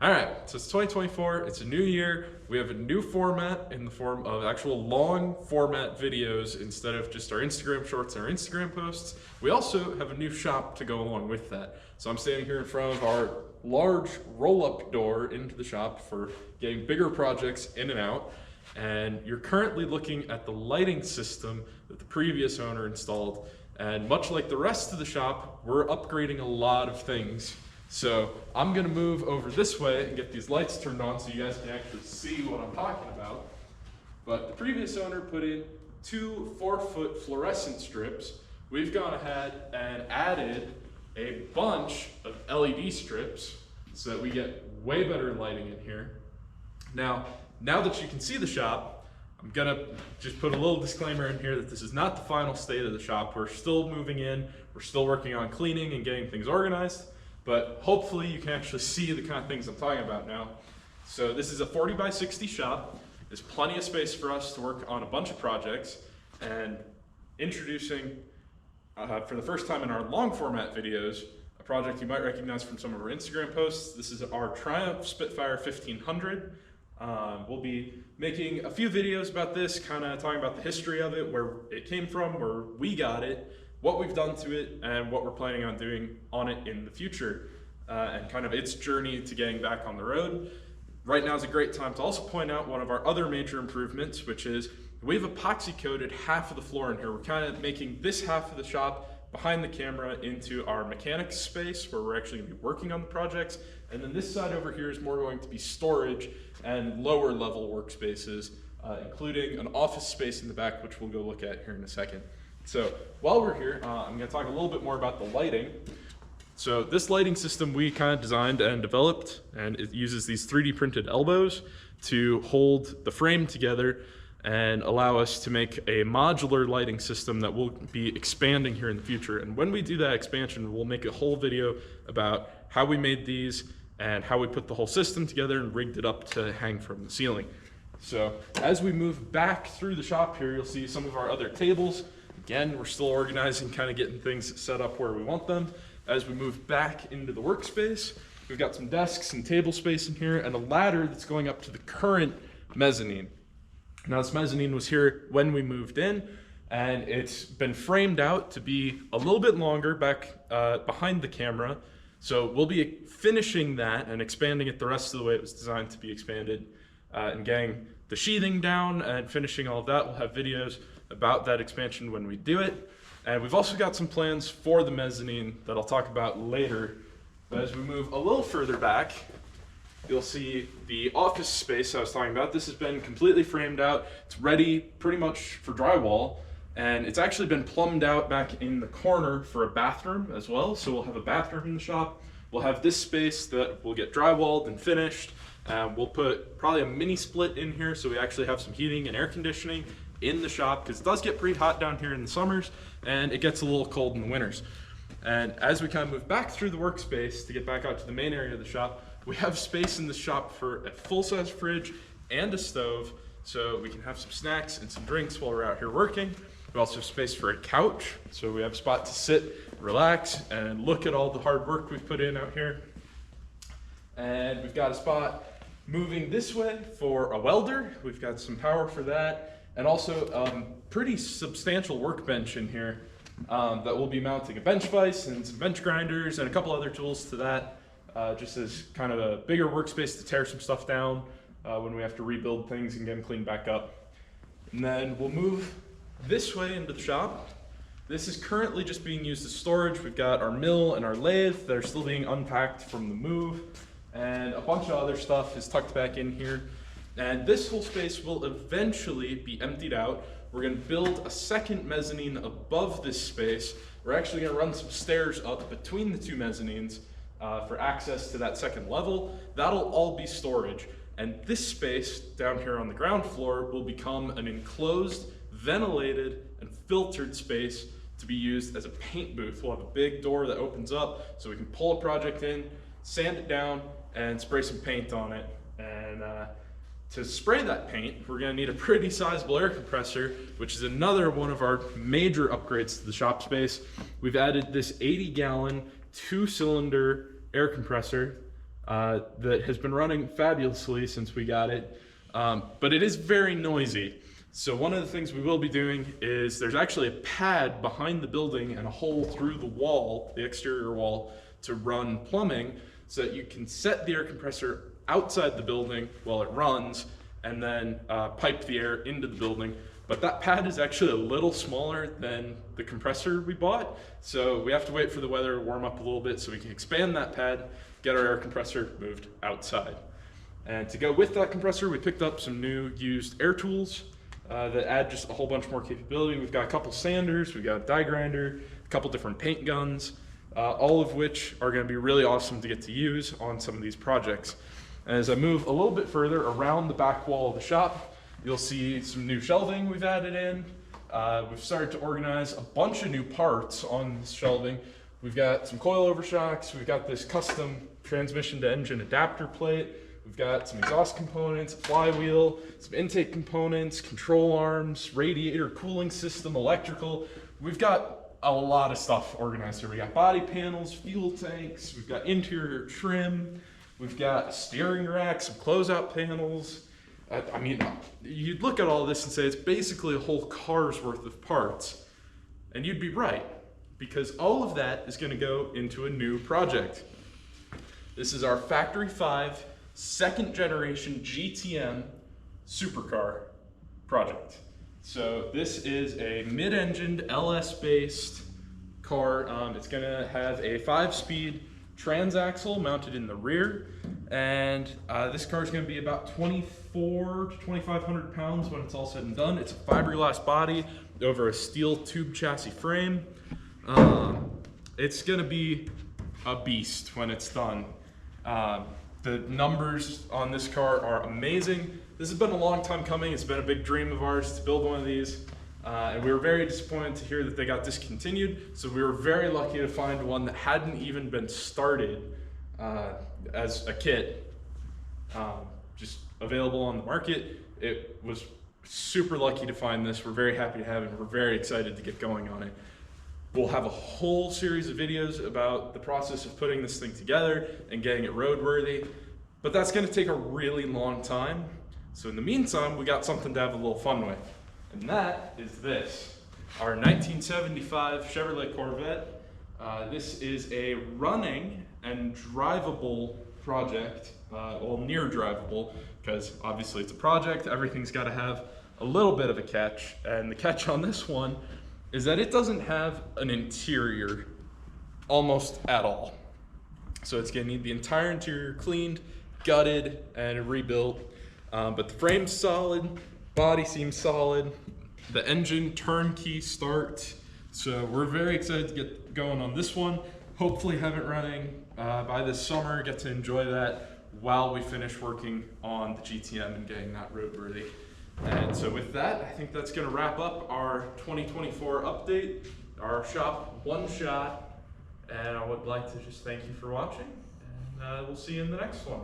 All right, so it's 2024, it's a new year. We have a new format in the form of actual long format videos instead of just our Instagram shorts and our Instagram posts. We also have a new shop to go along with that. So I'm standing here in front of our large roll-up door into the shop for getting bigger projects in and out. And you're currently looking at the lighting system that the previous owner installed. And much like the rest of the shop, we're upgrading a lot of things. So I'm gonna move over this way and get these lights turned on so you guys can actually see what I'm talking about. But the previous owner put in 2 4-foot fluorescent strips. We've gone ahead and added a bunch of LED strips so that we get way better lighting in here. Now that you can see the shop, I'm gonna just put a little disclaimer in here that this is not the final state of the shop. We're still moving in, we're still working on cleaning and getting things organized. But hopefully you can actually see the kind of things I'm talking about now. So this is a 40 by 60 shop. There's plenty of space for us to work on a bunch of projects. And introducing, for the first time in our long format videos, a project you might recognize from some of our Instagram posts. This is our Triumph Spitfire 1500. We'll be making a few videos about this, kind of talking about the history of it, where it came from, where we got it, what we've done to it, and what we're planning on doing on it in the future, and kind of its journey to getting back on the road. Right now is a great time to also point out one of our other major improvements, which is we've epoxy coated half of the floor in here. We're kind of making this half of the shop behind the camera into our mechanics space where we're actually gonna be working on the projects. And then this side over here is more going to be storage and lower level workspaces, including an office space in the back, which we'll go look at here in a second. So while we're here, I'm going to talk a little bit more about the lighting. So this lighting system we kind of designed and developed, and it uses these 3D printed elbows to hold the frame together and allow us to make a modular lighting system that will be expanding here in the future. And when we do that expansion, we'll make a whole video about how we made these and how we put the whole system together and rigged it up to hang from the ceiling. So as we move back through the shop here, you'll see some of our other tables. Again, we're still organizing, kind of getting things set up where we want them. As we move back into the workspace, we've got some desks and table space in here and a ladder that's going up to the current mezzanine. Now this mezzanine was here when we moved in, and it's been framed out to be a little bit longer back behind the camera. So we'll be finishing that and expanding it the rest of the way it was designed to be expanded, and getting the sheathing down and finishing all of that. We'll have videos about that expansion when we do it. And we've also got some plans for the mezzanine that I'll talk about later. But as we move a little further back, you'll see the office space I was talking about. This has been completely framed out. It's ready pretty much for drywall. And it's actually been plumbed out back in the corner for a bathroom as well. So we'll have a bathroom in the shop. We'll have this space that will get drywalled and finished. We'll put probably a mini split in here so we actually have some heating and air conditioning in the shop, because it does get pretty hot down here in the summers and it gets a little cold in the winters. And as we kind of move back through the workspace to get back out to the main area of the shop, we have space in the shop for a full-size fridge and a stove, so we can have some snacks and some drinks while we're out here working. We also have space for a couch, so we have a spot to sit, relax, and look at all the hard work we've put in out here. And we've got a spot moving this way for a welder. We've got some power for that. And also a pretty substantial workbench in here that we'll be mounting a bench vise and some bench grinders and a couple other tools to that, just as kind of a bigger workspace to tear some stuff down when we have to rebuild things and get them cleaned back up. And then we'll move this way into the shop. This is currently just being used as storage. We've got our mill and our lathe that are still being unpacked from the move, and a bunch of other stuff is tucked back in here. And this whole space will eventually be emptied out. We're gonna build a second mezzanine above this space. We're actually gonna run some stairs up between the 2 mezzanines for access to that second level. That'll all be storage. And this space down here on the ground floor will become an enclosed, ventilated, and filtered space to be used as a paint booth. We'll have a big door that opens up so we can pull a project in, sand it down, and spray some paint on it. And to spray that paint, we're gonna need a pretty sizable air compressor, which is another one of our major upgrades to the shop space. We've added this 80-gallon 2-cylinder air compressor that has been running fabulously since we got it, but it is very noisy. So one of the things we will be doing is there's actually a pad behind the building and a hole through the wall, the exterior wall, to run plumbing so that you can set the air compressor outside the building while it runs and then pipe the air into the building. But that pad is actually a little smaller than the compressor we bought, so we have to wait for the weather to warm up a little bit so we can expand that pad, get our air compressor moved outside. And to go with that compressor, we picked up some new used air tools that add just a whole bunch more capability. We've got a couple sanders, we've got a die grinder, a couple different paint guns, all of which are going to be really awesome to get to use on some of these projects. And as I move a little bit further around the back wall of the shop, you'll see some new shelving we've added in. We've started to organize a bunch of new parts on this shelving. We've got some coilover shocks, we've got this custom transmission to engine adapter plate, we've got some exhaust components, a flywheel, some intake components, control arms, radiator cooling system, electrical. We've got a lot of stuff organized here. We got body panels, fuel tanks, we've got interior trim, we've got a steering rack, some closeout panels. I mean, you'd look at all this and say it's basically a whole car's worth of parts. And you'd be right, because all of that is going to go into a new project. This is our Factory 5 second generation GTM supercar project. So this is a mid-engined LS-based car. It's going to have a 5-speed transaxle mounted in the rear, and this car is going to be about 2,400 to 2,500 pounds when it's all said and done. It's a fiberglass body over a steel tube chassis frame. It's going to be a beast when it's done. The numbers on this car are amazing. This has been a long time coming. It's been a big dream of ours to build one of these. And we were very disappointed to hear that they got discontinued. So we were very lucky to find one that hadn't even been started as a kit, just available on the market. It was super lucky to find this. We're very happy to have it. We're very excited to get going on it. We'll have a whole series of videos about the process of putting this thing together and getting it roadworthy, but that's going to take a really long time. So in the meantime, we got something to have a little fun with. And that is this, our 1975 Chevrolet Corvette. This is a running and drivable project, well, near drivable, because obviously it's a project, everything's got to have a little bit of a catch, and the catch on this one is that it doesn't have an interior almost at all. So it's going to need the entire interior cleaned, gutted, and rebuilt, but the frame's solid, body seems solid, the engine turnkey start. So we're very excited to get going on this one. Hopefully have it running by this summer, get to enjoy that while we finish working on the GTM and getting that roadworthy. And so with that, I think that's gonna wrap up our 2024 update, our shop one shot. And I would like to just thank you for watching, and we'll see you in the next one.